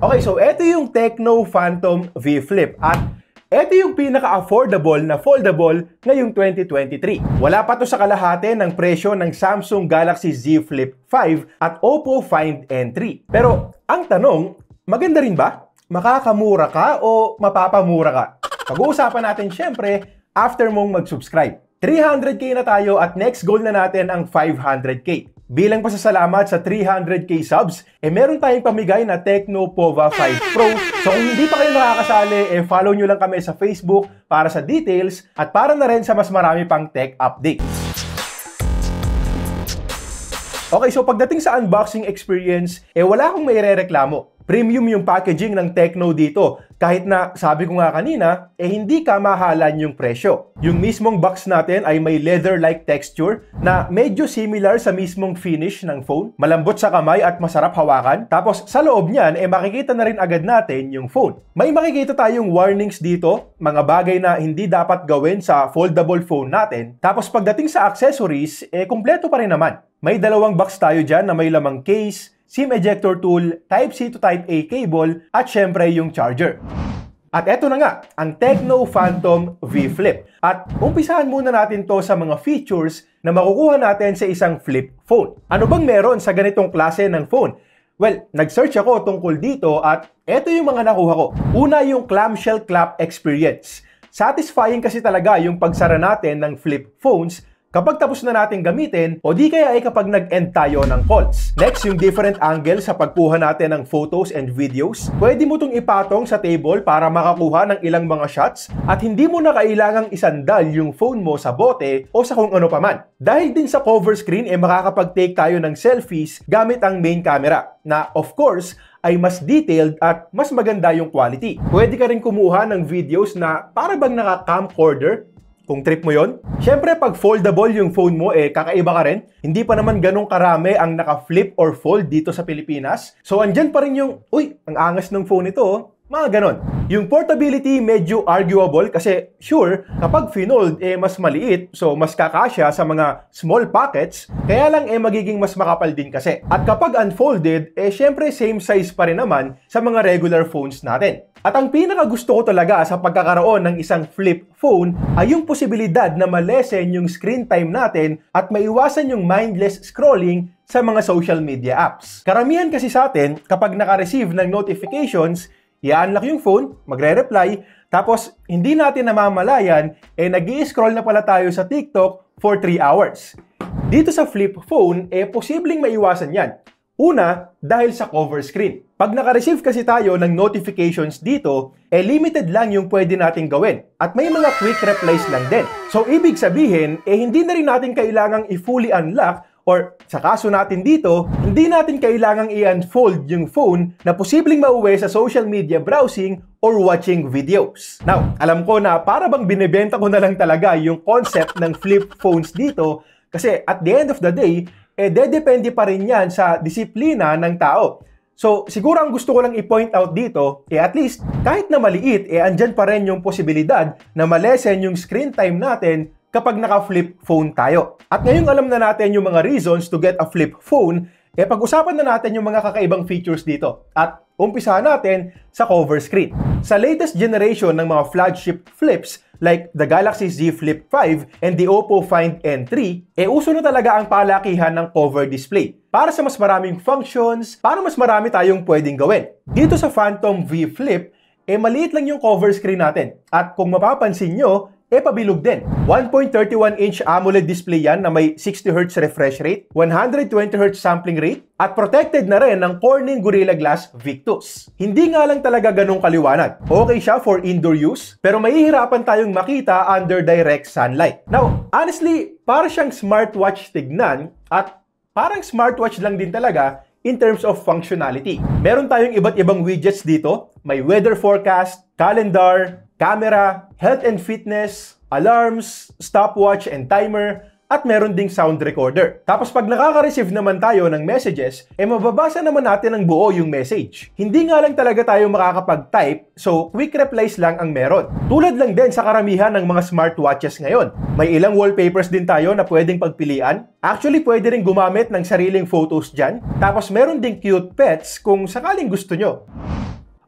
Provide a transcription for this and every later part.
Okay, so ito yung Tecno Phantom V Flip at ito yung pinaka-affordable na foldable ngayong 2023. Wala pa to sa kalahati ng presyo ng Samsung Galaxy Z Flip 5 at Oppo Find N3. Pero ang tanong, maganda rin ba? Makakamura ka o mapapamura ka? Pag-uusapan natin syempre after mong mag-subscribe. 300k na tayo at next goal na natin ang 500k. Bilang pasasalamat sa 300k subs, meron tayong pamigay na Tecno Pova 5 Pro. So kung hindi pa kayo nakakasali, follow nyo lang kami sa Facebook para sa details at para na rin sa mas marami pang tech updates. Okay, so pagdating sa unboxing experience, wala akong mairereklamo. Premium yung packaging ng Tecno dito. Kahit na, sabi ko nga kanina, hindi kamahalan yung presyo. Yung mismong box natin ay may leather-like texture na medyo similar sa mismong finish ng phone. Malambot sa kamay at masarap hawakan. Tapos sa loob niyan, makikita na rin agad natin yung phone. May makikita tayong warnings dito, mga bagay na hindi dapat gawin sa foldable phone natin. Tapos pagdating sa accessories, kumpleto pa rin naman. May dalawang box tayo dyan na may lamang case, SIM ejector tool, Type-C to Type-A cable, at syempre yung charger. At eto na nga, ang Tecno Phantom V Flip. At umpisahan muna natin to sa mga features na makukuha natin sa isang flip phone. Ano bang meron sa ganitong klase ng phone? Well, nag-search ako tungkol dito at eto yung mga nakuha ko. Una, yung clamshell clap experience. Satisfying kasi talaga yung pagsara natin ng flip phones kapag tapos na natin gamitin o di kaya ay kapag nag-end tayo ng calls. Next, yung different angle sa pagkuha natin ng photos and videos. Pwede mo itong ipatong sa table para makakuha ng ilang mga shots at hindi mo na kailangang isandal yung phone mo sa bote o sa kung ano paman. Dahil din sa cover screen, makakapag-take tayo ng selfies gamit ang main camera na of course, ay mas detailed at mas maganda yung quality. Pwede ka rin kumuha ng videos na para bang naka-camcorder kung trip mo yon. Siyempre, pag foldable yung phone mo, kakaiba ka rin. Hindi pa naman ganong karami ang naka-flip or fold dito sa Pilipinas. So, andyan pa rin yung, uy, ang angas ng phone ito, mga ganon. Yung portability, medyo arguable kasi sure, kapag finold, mas maliit, so mas kakasya sa mga small pockets, kaya lang magiging mas makapal din kasi. At kapag unfolded, syempre same size pa rin naman sa mga regular phones natin. At ang pinakagusto ko talaga sa pagkakaroon ng isang flip phone ay yung posibilidad na malesen yung screen time natin at maiwasan yung mindless scrolling sa mga social media apps. Karamihan kasi sa atin, kapag naka-receive ng notifications, i-unlock yung phone, magre-reply, tapos hindi natin namamalayan, nag-i-scroll na pala tayo sa TikTok for 3 hours. Dito sa flip phone, posibleng maiwasan yan. Una, dahil sa cover screen. Pag naka-receive kasi tayo ng notifications dito, limited lang yung pwede nating gawin. At may mga quick replies lang din. So, ibig sabihin, hindi na rin natin kailangang i-fully unlock or sa kaso natin dito, hindi natin kailangang i-unfold yung phone na posibleng mauwi sa social media browsing or watching videos. Now, alam ko na para bang binibenta ko na lang talaga yung concept ng flip phones dito kasi at the end of the day, dedepende pa rin yan sa disiplina ng tao. So, siguro ang gusto ko lang i-point out dito, at least, kahit na maliit, andyan pa rin yung posibilidad na malesen yung screen time natin kapag naka-flip phone tayo. At ngayong alam na natin yung mga reasons to get a flip phone, pag-usapan na natin yung mga kakaibang features dito. At umpisahan natin sa cover screen. Sa latest generation ng mga flagship flips like the Galaxy Z Flip 5 and the Oppo Find N3, uso na talaga ang palakihan ng cover display para sa mas maraming functions, para mas marami tayong pwedeng gawin. Dito sa Phantom V Flip, maliit lang yung cover screen natin. At kung mapapansin nyo, pabilog din. 1.31-inch AMOLED display yan na may 60Hz refresh rate, 120Hz sampling rate, at protected na rin ng Corning Gorilla Glass Victus. Hindi nga lang talaga ganong kaliwanag. Okay siya for indoor use, pero mahihirapan tayong makita under direct sunlight. Now, honestly, para siyang smartwatch tignan at parang smartwatch lang din talaga in terms of functionality. Meron tayong iba't ibang widgets dito. May weather forecast, calendar, camera, health and fitness, alarms, stopwatch and timer, at meron ding sound recorder. Tapos pag nakaka-receive naman tayo ng messages, mababasa naman natin ng buo yung message. Hindi nga lang talaga tayo makakapag-type, so quick replies lang ang meron. Tulad lang din sa karamihan ng mga smartwatches ngayon. May ilang wallpapers din tayo na pwedeng pagpilian. Actually, pwede rin gumamit ng sariling photos dyan. Tapos meron ding cute pets kung sakaling gusto nyo.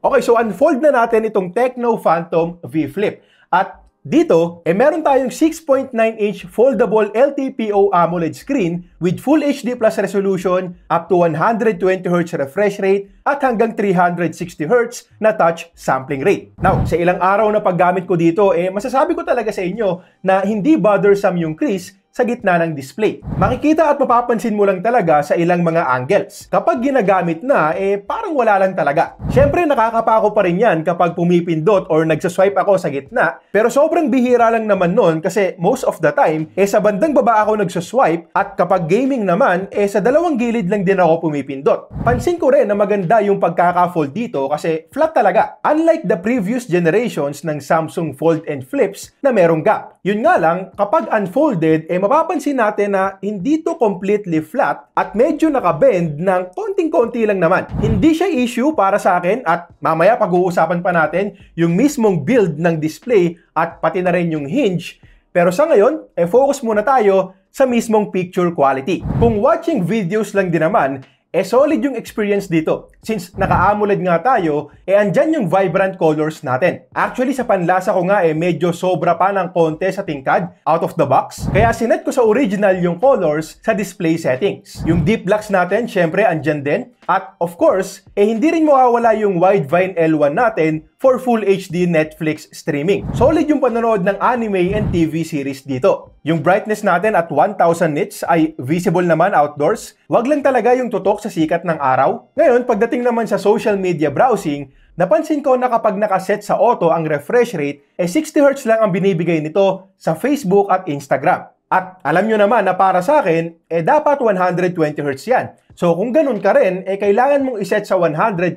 Okay, so unfold na natin itong Tecno Phantom V Flip. At dito, meron tayong 6.9-inch foldable LTPO AMOLED screen with Full HD Plus resolution, up to 120Hz refresh rate, at hanggang 360Hz na touch sampling rate. Now, sa ilang araw na paggamit ko dito, masasabi ko talaga sa inyo na hindi bothersome yung crease sa gitna ng display. Makikita at mapapansin mo lang talaga sa ilang mga angles. Kapag ginagamit na, parang wala lang talaga. Siyempre, nakakapako pa rin yan kapag pumipindot or nagsaswipe ako sa gitna, pero sobrang bihira lang naman nun kasi most of the time, sa bandang baba ako nagsaswipe at kapag gaming naman, sa dalawang gilid lang din ako pumipindot. Pansin ko rin na maganda yung pagkaka-fold dito kasi flat talaga. Unlike the previous generations ng Samsung Fold and Flips na merong gap. Yun nga lang, kapag unfolded, mapapansin natin na hindi to completely flat at medyo nakabend ng konting-konti lang naman. Hindi siya issue para sa akin at mamaya pag-uusapan pa natin yung mismong build ng display at pati na rin yung hinge. Pero sa ngayon, focus muna tayo sa mismong picture quality. Kung watching videos lang din naman, solid yung experience dito. Since naka-AMOLED nga tayo, andyan yung vibrant colors natin. Actually, sa panlasa ko nga, medyo sobra pa ng konti sa tingkad out of the box. Kaya sinet ko sa original yung colors sa display settings. Yung deep blacks natin, syempre, andyan din. At of course, hindi rin mawawala yung Widevine L1 natin for Full HD Netflix streaming. Solid yung panonood ng anime and TV series dito. Yung brightness natin at 1000 nits ay visible naman outdoors. Wag lang talaga yung tutok sa sikat ng araw. Ngayon, pagdating naman sa social media browsing, napansin ko na kapag nakaset sa auto ang refresh rate, 60Hz lang ang binibigay nito sa Facebook at Instagram. At alam nyo naman na para sa akin, dapat 120Hz yan. So kung ganun ka rin, kailangan mong iset sa 120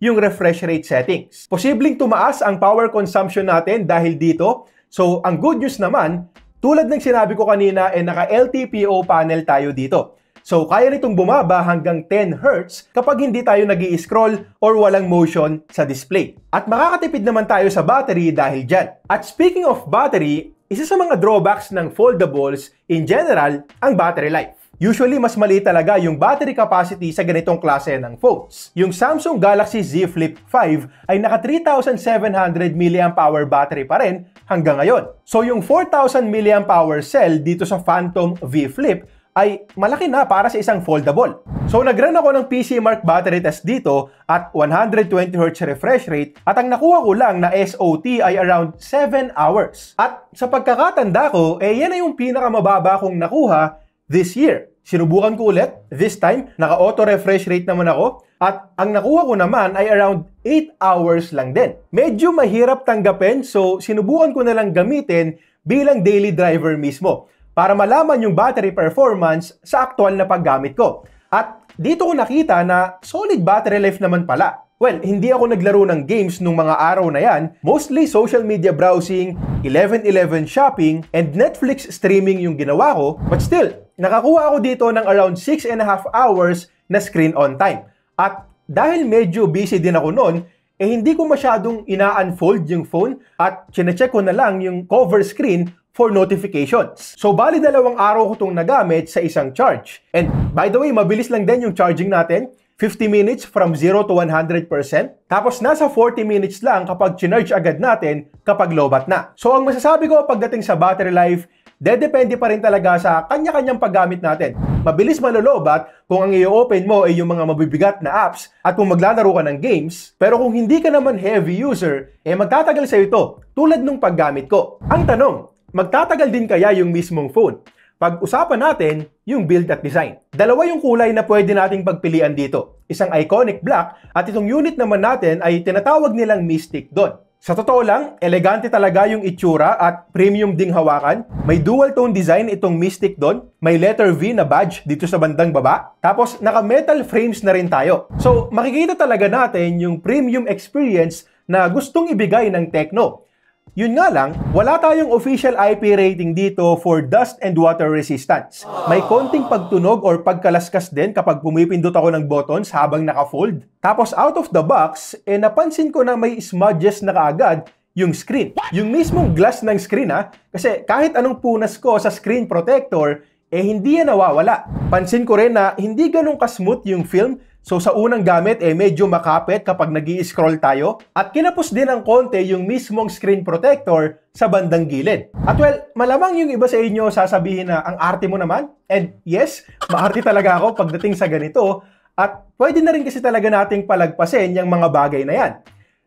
yung refresh rate settings. Posibleng tumaas ang power consumption natin dahil dito. So ang good news naman, tulad ng sinabi ko kanina, naka-LTPO panel tayo dito. So kaya nitong bumaba hanggang 10Hz kapag hindi tayo nag-i-scroll or walang motion sa display. At makakatipid naman tayo sa battery dahil dyan. At speaking of battery, isa sa mga drawbacks ng foldables in general, ang battery life. Usually, mas maliit talaga yung battery capacity sa ganitong klase ng phones. Yung Samsung Galaxy Z Flip 5 ay naka 3,700 mAh battery pa rin hanggang ngayon. So yung 4,000 mAh cell dito sa Phantom V Flip ay malaki na para sa isang foldable. So nag-run ako ng PCMark battery test dito at 120Hz refresh rate at ang nakuha ko lang na SOT ay around 7 hours. At sa pagkakatanda ko, yan ay yung pinakamababa kong nakuha this year. Sinubukan ko ulit, this time, naka-auto refresh rate naman ako, at ang nakuha ko naman ay around 8 hours lang din. Medyo mahirap tanggapin, so sinubukan ko na lang gamitin bilang daily driver mismo para malaman yung battery performance sa aktual na paggamit ko. At dito ko nakita na solid battery life naman pala. Well, hindi ako naglaro ng games nung mga araw na yan. Mostly social media browsing, 11/11 shopping, and Netflix streaming yung ginawa ko. But still, nakakuha ako dito ng around 6.5 hours na screen on time. At dahil medyo busy din ako noon, hindi ko masyadong ina-unfold yung phone at chinecheck ko na lang yung cover screen for notifications. So, bali 2 araw ko itong nagamit sa isang charge. And by the way, mabilis lang din yung charging natin. 50 minutes from 0 to 100%. Tapos nasa 40 minutes lang kapag chinarge agad natin kapag lowbat na. So ang masasabi ko pagdating sa battery life, depende pa rin talaga sa kanya-kanyang paggamit natin. Mabilis malolobat kung ang i-open mo ay yung mga mabibigat na apps at kung maglalaro ka ng games. Pero kung hindi ka naman heavy user, magtatagal sa ito tulad nung paggamit ko. Ang tanong, magtatagal din kaya yung mismong phone? Pag-usapan natin yung build at design. Dalawa yung kulay na pwede nating pagpilian dito. Isang iconic black at itong unit naman natin ay tinatawag nilang Mystic doon. Sa totoo lang, elegante talaga yung itsura at premium ding hawakan. May dual tone design itong Mystic doon. May letter V na badge dito sa bandang baba. Tapos naka-metal frames na rin tayo. So makikita talaga natin yung premium experience na gustong ibigay ng Tecno. Yun nga lang, wala tayong official IP rating dito for dust and water resistance. May konting pagtunog or pagkalaskas din kapag pumipindot ako ng buttons habang naka-fold. Tapos out of the box, napansin ko na may smudges na kaagad yung screen. Yung mismong glass ng screen kasi kahit anong punas ko sa screen protector, hindi yan nawawala. Pansin ko rin na hindi ganun ka-smooth yung film So sa unang gamit, medyo makapit kapag nag-i-scroll tayo. At kinapos din ng konti yung mismong screen protector sa bandang gilid. At well, malamang yung iba sa inyo sasabihin na ang arte mo naman. And yes, maarte talaga ako pagdating sa ganito. At pwede na rin kasi talaga nating palagpasin yung mga bagay na yan.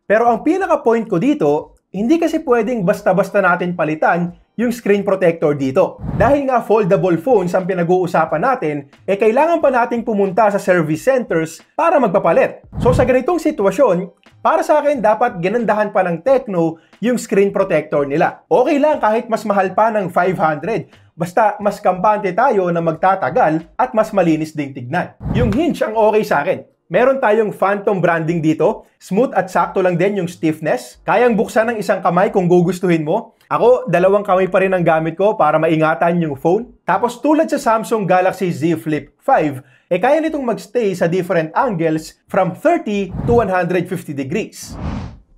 Pero ang pinaka-point ko dito, hindi kasi pwedeng basta-basta natin palitan yung screen protector dito. Dahil nga foldable phones ang pinag-uusapan natin, kailangan pa nating pumunta sa service centers para magpapalit. So sa ganitong sitwasyon, para sa akin dapat ginandahan pa ng Tecno yung screen protector nila. Okay lang kahit mas mahal pa ng 500, basta mas kampante tayo na magtatagal at mas malinis ding tignan. Yung hinge ang okay sa akin. Meron tayong Phantom branding dito. Smooth at sakto lang din yung stiffness. Kayang buksan ng isang kamay kung gugustuhin mo. Ako, 2 kamay pa rin ang gamit ko para maingatan yung phone. Tapos tulad sa Samsung Galaxy Z Flip 5, kaya nitong magstay sa different angles from 30 to 150 degrees.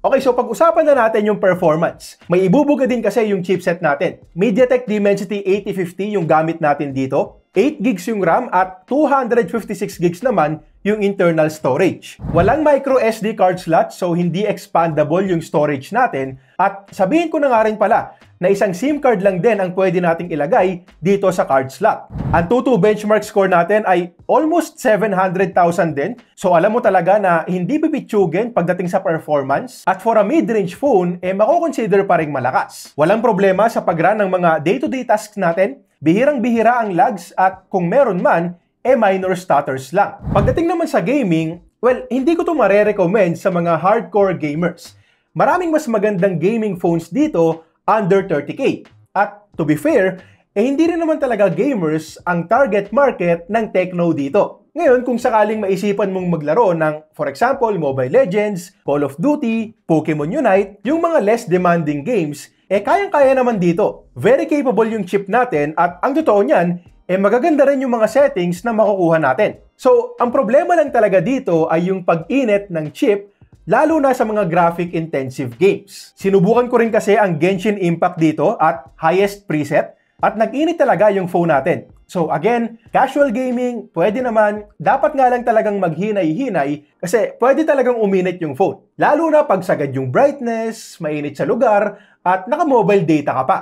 Okay, so pag-usapan na natin yung performance. May ibubuga din kasi yung chipset natin. MediaTek Dimensity 8050 yung gamit natin dito. 8 gigs yung RAM at 256 gigs naman yung internal storage. Walang micro SD card slot so hindi expandable yung storage natin. At sabihin ko na nga rin pala na isang SIM card lang din ang pwede nating ilagay dito sa card slot. Ang Antutu benchmark score natin ay almost 700,000 din. So alam mo talaga na hindi pipitsugin pagdating sa performance. At for a mid-range phone, mako-consider pa ring malakas. Walang problema sa pag-run ng mga day-to-day tasks natin. Bihirang-bihira ang lags at kung meron man, minor stutters lang. Pagdating naman sa gaming, well, hindi ko ito mare-recommend sa mga hardcore gamers. Maraming mas magandang gaming phones dito under 30K. At to be fair, hindi rin naman talaga gamers ang target market ng Tecno dito. Ngayon, kung sakaling maisipan mong maglaro ng, for example, Mobile Legends, Call of Duty, Pokemon Unite, yung mga less demanding games, kayang-kaya naman dito. Very capable yung chip natin at ang totoo niyan, magaganda rin yung mga settings na makukuha natin. So, ang problema lang talaga dito ay yung pag-init ng chip, lalo na sa mga graphic-intensive games. Sinubukan ko rin kasi ang Genshin Impact dito at highest preset at nag-init talaga yung phone natin. So again, casual gaming, pwede naman, dapat nga lang talagang maghinay-hinay kasi pwede talagang uminit yung phone. Lalo na pag sagad yung brightness, mainit sa lugar, at naka-mobile data ka pa.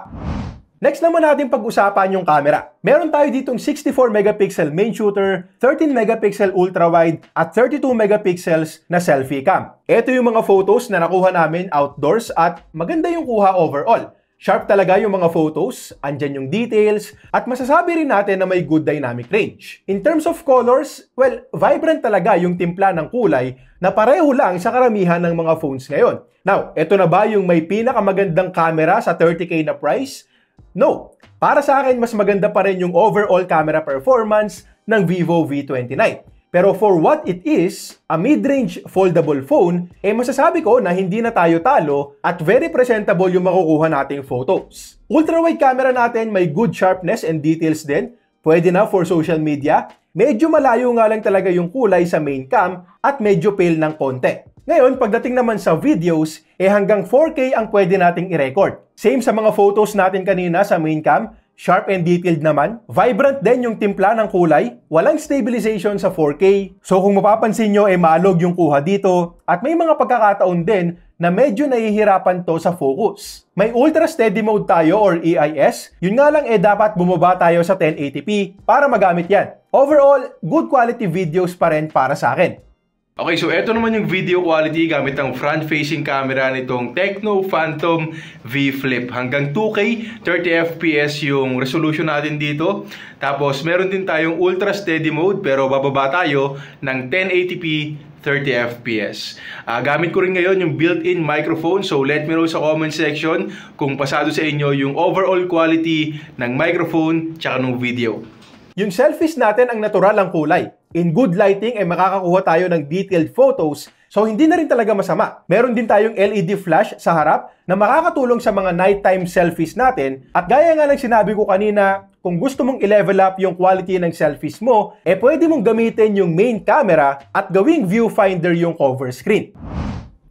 Next naman natin pag-usapan yung camera. Meron tayo ditong 64 megapixel main shooter, 13 megapixel ultra-wide, at 32 megapixels na selfie cam. Ito yung mga photos na nakuha namin outdoors at maganda yung kuha overall. Sharp talaga yung mga photos, andyan yung details, at masasabi rin natin na may good dynamic range. In terms of colors, well, vibrant talaga yung timpla ng kulay na pareho lang sa karamihan ng mga phones ngayon. Now, eto na ba yung may pinakamagandang camera sa 30K na price? No. Para sa akin, mas maganda pa rin yung overall camera performance ng Vivo V29. Pero for what it is, a mid-range foldable phone, masasabi ko na hindi na tayo talo at very presentable yung makukuha nating photos. Ultra-wide camera natin may good sharpness and details din. Pwede na for social media. Medyo malayo nga lang talaga yung kulay sa main cam at medyo pale ng konti. Ngayon, pagdating naman sa videos, hanggang 4K ang pwede nating i-record. Same sa mga photos natin kanina sa main cam, sharp and detailed naman. Vibrant din yung timpla ng kulay. Walang stabilization sa 4K. So kung mapapansin nyo, maalog yung kuha dito. At may mga pagkakataon din na medyo nahihirapan to sa focus. May Ultra Steady Mode tayo or EIS. Yun nga lang dapat bumaba tayo sa 1080p para magamit yan. Overall, good quality videos pa rin para sa akin. Okay, so eto naman yung video quality gamit ang front-facing camera nitong Tecno Phantom V Flip. Hanggang 2K, 30fps yung resolution natin dito. Tapos meron din tayong Ultra Steady Mode pero bababa tayo ng 1080p 30fps. Gamit ko rin ngayon yung built-in microphone, so let me know sa comment section kung pasado sa inyo yung overall quality ng microphone tsaka ng video. Yung selfies natin ang natural ang kulay. In good lighting makakakuha tayo ng detailed photos, so hindi na rin talaga masama. Meron din tayong LED flash sa harap na makakatulong sa mga nighttime selfies natin. At gaya nga ng sinabi ko kanina, kung gusto mong i-level up yung quality ng selfies mo, pwede mong gamitin yung main camera at gawing viewfinder yung cover screen.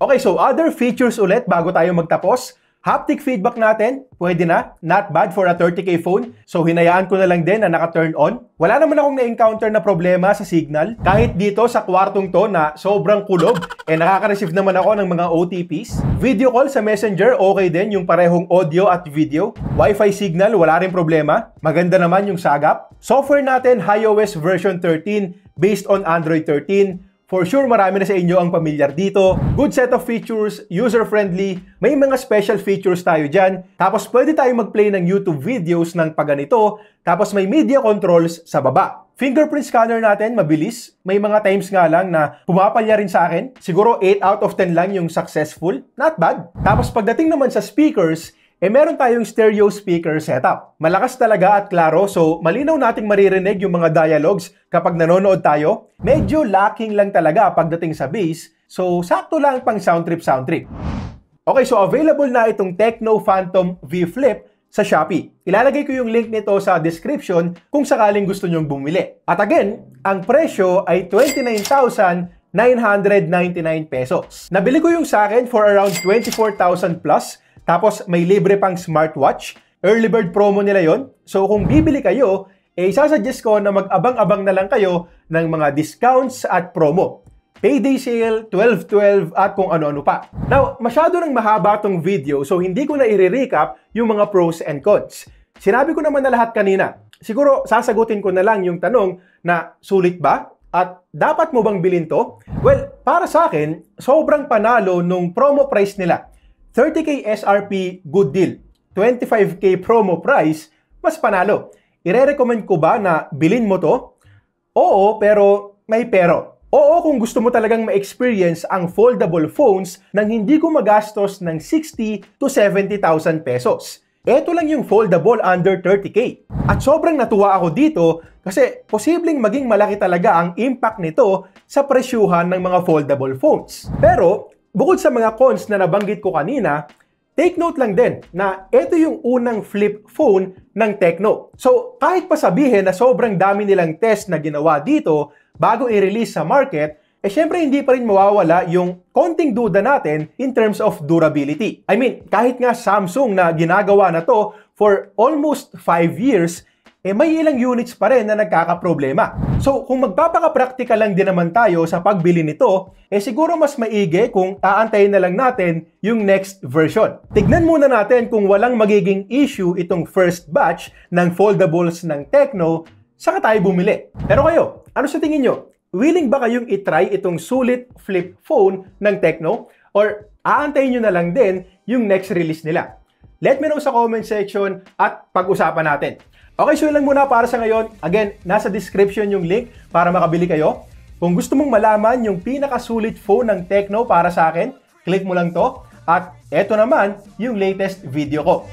Okay, so other features ulit bago tayo magtapos. Haptic feedback natin, pwede na. Not bad for a 30K phone. So hinayaan ko na lang din na naka-turn on. Wala naman akong na-encounter na problema sa signal. Kahit dito sa kwartong to na sobrang kulob, nakaka-receive naman ako ng mga OTPs. Video call sa Messenger, okay din yung parehong audio at video. Wi-Fi signal, wala rin problema. Maganda naman yung sagap. Software natin, iOS version 13 based on Android 13. For sure, marami na sa inyo ang pamilyar dito. Good set of features, user-friendly, may mga special features tayo dyan. Tapos pwede tayo mag-play ng YouTube videos ng paganito. Tapos may media controls sa baba. Fingerprint scanner natin, mabilis. May mga times nga lang na pumapalya rin sa akin. Siguro 8 out of 10 lang yung successful. Not bad. Tapos pagdating naman sa speakers, meron tayong stereo speaker setup. Malakas talaga at klaro, so malinaw nating maririnig yung mga dialogues kapag nanonood tayo. Medyo lacking lang talaga pagdating sa bass, so sakto lang pang sound trip. Okay, so available na itong Tecno Phantom V Flip sa Shopee. Ilalagay ko yung link nito sa description kung sakaling gusto nyong bumili. At again, ang presyo ay 29,999 pesos. Nabili ko yung sa akin for around 24,000 plus. Tapos may libre pang smartwatch. Early bird promo nila yon. So kung bibili kayo, isasuggest ko na mag-abang-abang na lang kayo ng mga discounts at promo. Payday sale, 12/12 at kung ano-ano pa. Now, masyado nang mahaba tong video so hindi ko na i-recap yung mga pros and cons. Sinabi ko naman na lahat kanina. Siguro sasagutin ko na lang yung tanong na sulit ba? At dapat mo bang bilhin to? Well, para sa akin, sobrang panalo nung promo price nila. 30K SRP, good deal. 25K promo price, mas panalo. Ire-recommend ko ba na bilhin mo to? Oo, pero may pero. Oo, kung gusto mo talagang ma-experience ang foldable phones nang hindi ko magastos ng 60 to 70,000 pesos. Ito lang yung foldable under 30K. At sobrang natuwa ako dito kasi posibleng maging malaki talaga ang impact nito sa presyuhan ng mga foldable phones. Pero, bukod sa mga cons na nabanggit ko kanina, take note lang din na ito yung unang flip phone ng Tecno. So, kahit pa sabihin na sobrang dami nilang test na ginawa dito bago i-release sa market, syempre hindi pa rin mawawala yung konting duda natin in terms of durability. I mean, kahit nga Samsung na ginagawa na to for almost 5 years, may ilang units pa rin na nagkakaproblema. So, kung magpapaka-practical lang din naman tayo sa pagbili nito, siguro mas maigi kung aantayin na lang natin yung next version. Tignan muna natin kung walang magiging issue itong first batch ng foldables ng Tecno, saka tayo bumili. Pero kayo, ano sa tingin nyo? Willing ba kayong itry itong sulit flip phone ng Tecno? Or aantayin nyo na lang din yung next release nila? Let me know sa comment section at pag-usapan natin. Okay, so yun lang muna para sa ngayon. Again, nasa description yung link para makabili kayo. Kung gusto mong malaman yung pinakasulit phone ng Tecno para sa akin, click mo lang to. At eto naman yung latest video ko.